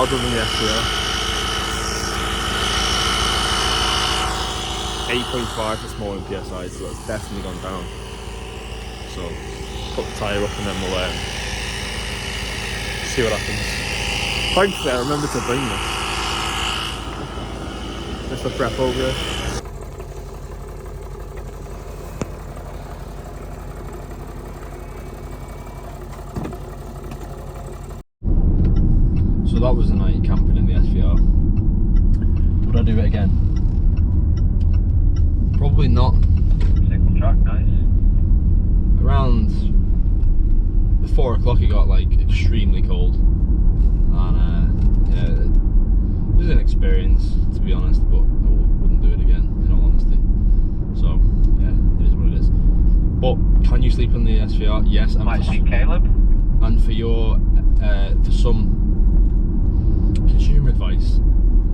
harder than the SVR. 8.5 this morning PSI, so that's definitely gone down. So put the tyre up and then we'll see what happens. Thankfully I remembered to bring this. Just the prep over here. So that was a night camping in the SVR. Would I do it again? Probably not. Single track, nice. Around 4 o'clock it got like extremely cold, and yeah, it was an experience to be honest, but I wouldn't do it again in all honesty. So yeah, it is what it is. But can you sleep in the SVR? Yes. And Might see Caleb. And for your for some consumer advice,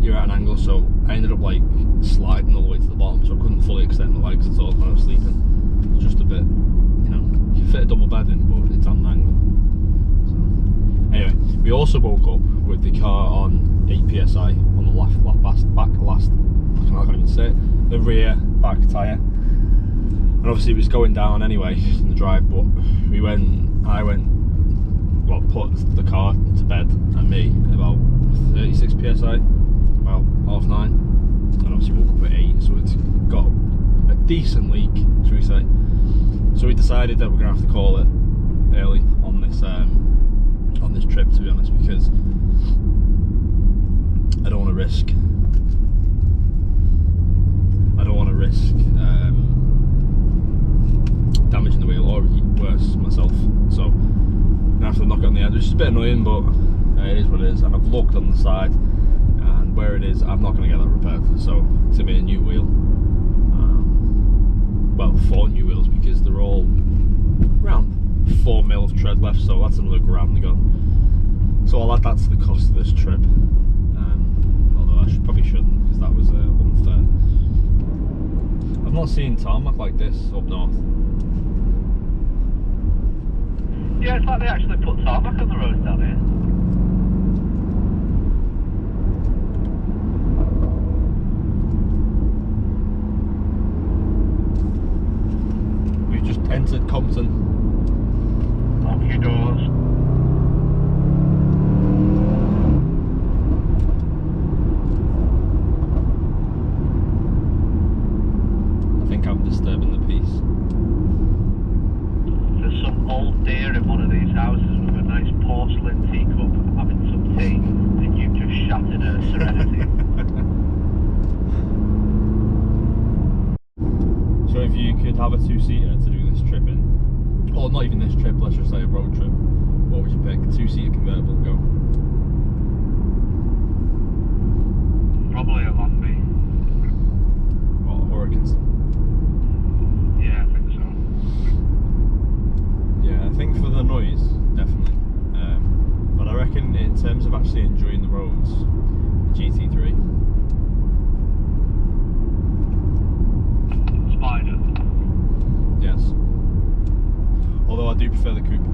you're at an angle, so I ended up like sliding all the way to the bottom, so I couldn't fully extend my legs at all when I was sleeping. It was just a bit, you know, you fit a double bed in, but it's on an angle. So, anyway, we also woke up with the car on 8 psi on the last, I can't even say it, the rear back tyre, and obviously it was going down anyway in the drive, but I put the car to bed and me about 36 psi, about 9:30, and obviously woke up at 8, so it's got a decent leak, should we say. So we decided that we're gonna have to call it early on this trip, to be honest, because I don't want to risk damaging the wheel, or worse, myself. So I'm gonna have to knock it on the head, which is a bit annoying, but it is what it is. And I've looked on the side, and where it is, I'm not going to get that repaired. So it's going to be a new wheel. Well, 4 new wheels, because they're all around 4 mil of tread left, so that's another grand gone. So I'll add that to the cost of this trip. Although I probably shouldn't, because that was unfair. I've not seen tarmac like this up north. Yeah, it's like they actually put tarmac on the roads down here. We've just entered Compton. Lock your doors. I think I'm disturbing the peace. There's some old deer in one of these houses with a nice porcelain teacup having some tea, and you've just shattered her serenity. So if you could have a 2-seater to do this trip in, or not even this trip, let's just say a road trip, what would you pick? 2-seater convertible, go. Probably a Lamby. Or Hurricanes. Yeah, I think so. Yeah, I think for the noise, definitely. But I reckon in terms of actually enjoying the roads, GT3. Spider. Yes. Although I do prefer the coupe.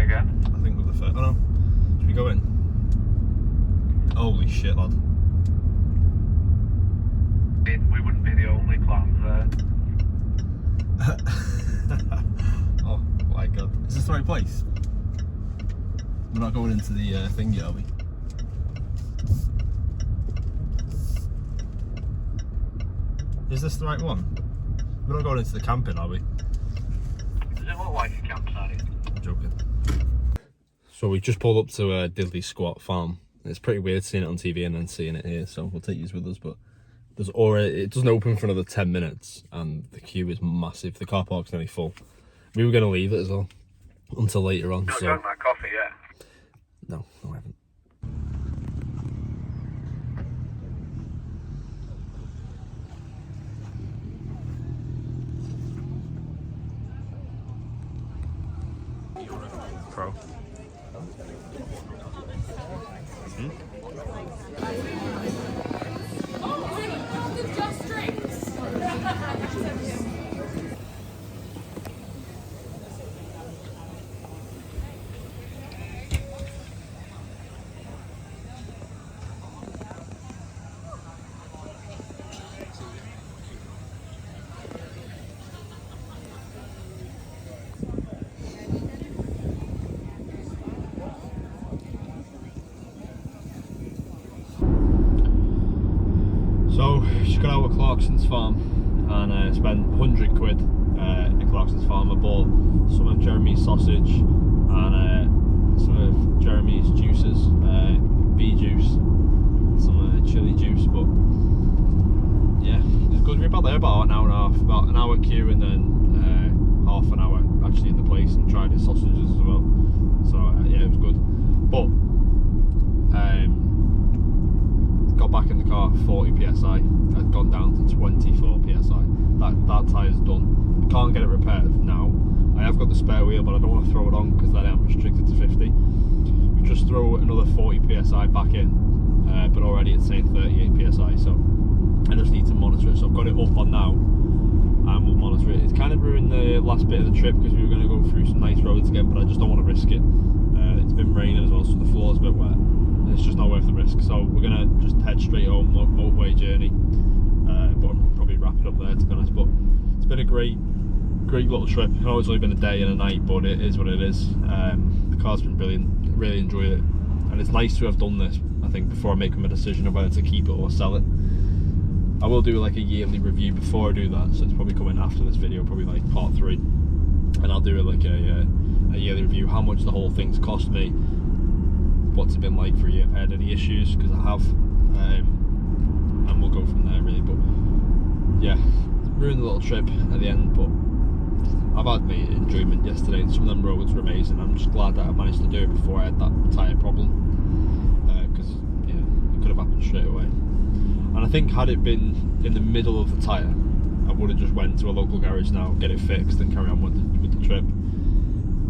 Say again? I think we're the first. Oh no. Should we go in? Holy shit, lad. We wouldn't be the only clowns there. Oh my god. Is this the right place? We're not going into the thing yet, are we? Is this the right one? We're not going into the camping, are we? Does it look like a campsite? I'm joking. So we just pulled up to Diddley Squat Farm. It's pretty weird seeing it on TV and then seeing it here, so we'll take you with us, but it doesn't open for another 10 minutes and the queue is massive. The car park's nearly full. We were going to leave it as well until later on. Not so drunk that coffee yet? No, I haven't. Pro. Just drinks. So, just got out of Clarkson's farm and spent 100 quid at Clarkson's farm. I bought some of Jeremy's sausage and some of Jeremy's juices, bee juice, some chili juice, but yeah, it's good. We're about there, about an hour and a half, about an hour queue and then half an hour actually in the place, and tried his sausages as well. So yeah, it was good. But got back in the car, 40 psi. I'd gone down to 24 psi. That tyre's done. I can't get it repaired now. I have got the spare wheel, but I don't want to throw it on because then I'm restricted to 50. We just throw another 40 psi back in, but already it's saying 38 psi. So I just need to monitor it. So I've got it up on now, and we'll monitor it. It's kind of ruined the last bit of the trip because we were going to go through some nice roads again, but I just don't want to risk it. It's been raining as well, so the floor's a bit wet. It's just not worth the risk, so we're gonna just head straight home, motorway journey, but I'm probably wrap it up there, to be honest. But it's been a great little trip. I know it's only been a day and a night, but it is what it is. The car's been brilliant, really enjoyed it, and it's nice to have done this, I think, before I make a decision of whether to keep it or sell it. I will do like a yearly review before I do that, so it's probably coming after this video, probably like part 3, and I'll do it like a yearly review, how much the whole thing's cost me, what's it been like for a year, if I had any issues, because I have, and we'll go from there really. But yeah, ruined the little trip at the end, but I've had my enjoyment yesterday, and some of them roads were amazing. I'm just glad that I managed to do it before I had that tyre problem, because yeah, it could have happened straight away. And I think had it been in the middle of the tyre, I would have just went to a local garage now, get it fixed and carry on with the trip.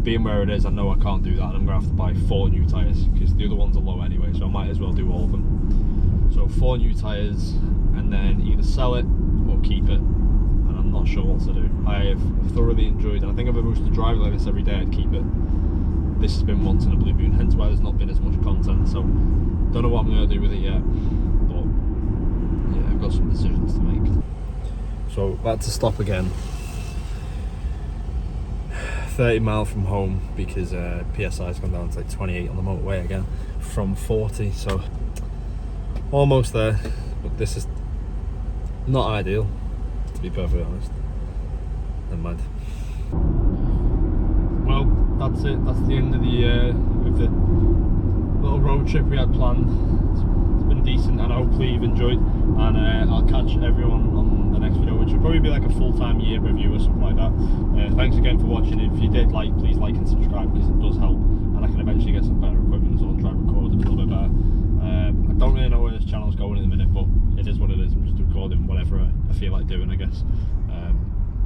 Being where it is, I know I can't do that, and I'm going to have to buy 4 new tyres because the other ones are low anyway, so I might as well do all of them. So 4 new tyres, and then either sell it or keep it, and I'm not sure what to do. I have thoroughly enjoyed it. I think if I was to drive like this every day, I'd keep it. This has been once in a blue moon, hence why there's not been as much content, so don't know what I'm going to do with it yet, but yeah, I've got some decisions to make. So about to stop again, 30 miles from home, because PSI's gone down to like 28 on the motorway again from 40, so almost there, but this is not ideal, to be perfectly honest. Never mind. Well, that's it. That's the end of the little road trip we had planned. It's been decent, and hopefully you've enjoyed, and I'll catch everyone on the next video, which will probably be like a full-time year review or something like that. Thanks again for watching. If you did like, please like and subscribe, because it does help, and I can eventually get some better equipment as well and try and record a little bit better. I don't really know where this channel's going at the minute, but it is what it is. I'm just recording whatever I feel like doing, I guess.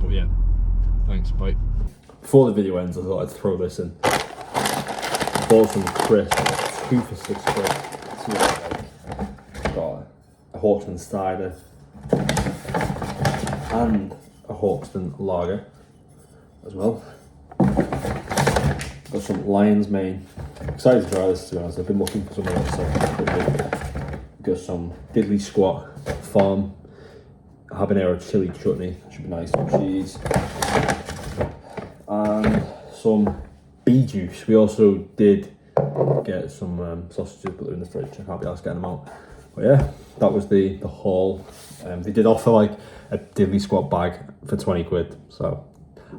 But yeah, thanks, bye. Before the video ends, I thought I'd throw this in. Bought some crisps, 2 for 6 crisps. See what I like. Got a Hawksman cider and a Hawksman lager as well. Got some lion's mane. Excited to try this, to be honest. I've been looking for some of that stuff. Got some diddly squat farm habanero chili chutney. That should be nice. Some cheese. And some bee juice. We also did get some sausages, but they're in the fridge. I can't be asked getting them out. But yeah, that was the haul. They did offer like a diddly squat bag for 20 quid. So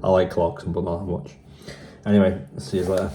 I like Clarkson, but not that much. Anyway, see you later.